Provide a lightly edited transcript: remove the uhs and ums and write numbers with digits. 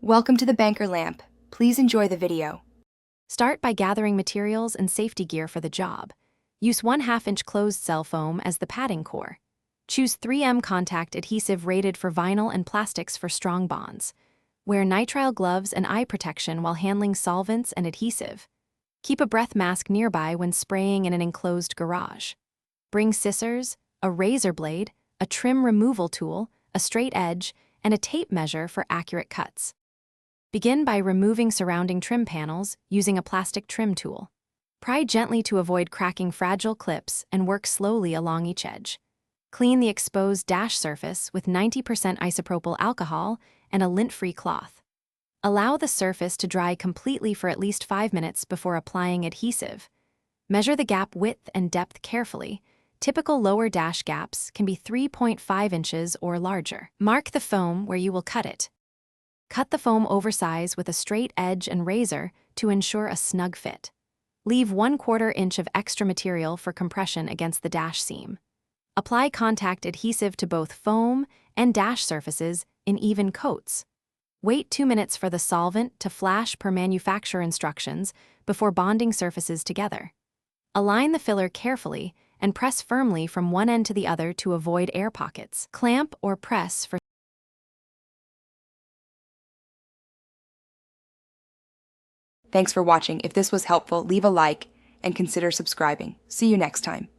Welcome to the Banker Lamp. Please enjoy the video. Start by gathering materials and safety gear for the job. Use 1/2-inch closed cell foam as the padding core. Choose 3M contact adhesive rated for vinyl and plastics for strong bonds. Wear nitrile gloves and eye protection while handling solvents and adhesive. Keep a breath mask nearby when spraying in an enclosed garage. Bring scissors, a razor blade, a trim removal tool, a straight edge, and a tape measure for accurate cuts. Begin by removing surrounding trim panels using a plastic trim tool. Pry gently to avoid cracking fragile clips and work slowly along each edge. Clean the exposed dash surface with 90% isopropyl alcohol and a lint-free cloth. Allow the surface to dry completely for at least 5 minutes before applying adhesive. Measure the gap width and depth carefully. Typical lower dash gaps can be 3.5 inches or larger. Mark the foam where you will cut it. Cut the foam oversize with a straight edge and razor to ensure a snug fit. Leave 1/4 inch of extra material for compression against the dash seam. Apply contact adhesive to both foam and dash surfaces in even coats. Wait 2 minutes for the solvent to flash per manufacturer instructions before bonding surfaces together. Align the filler carefully and press firmly from one end to the other to avoid air pockets. Clamp or press for Thanks for watching. If this was helpful, leave a like and consider subscribing. See you next time.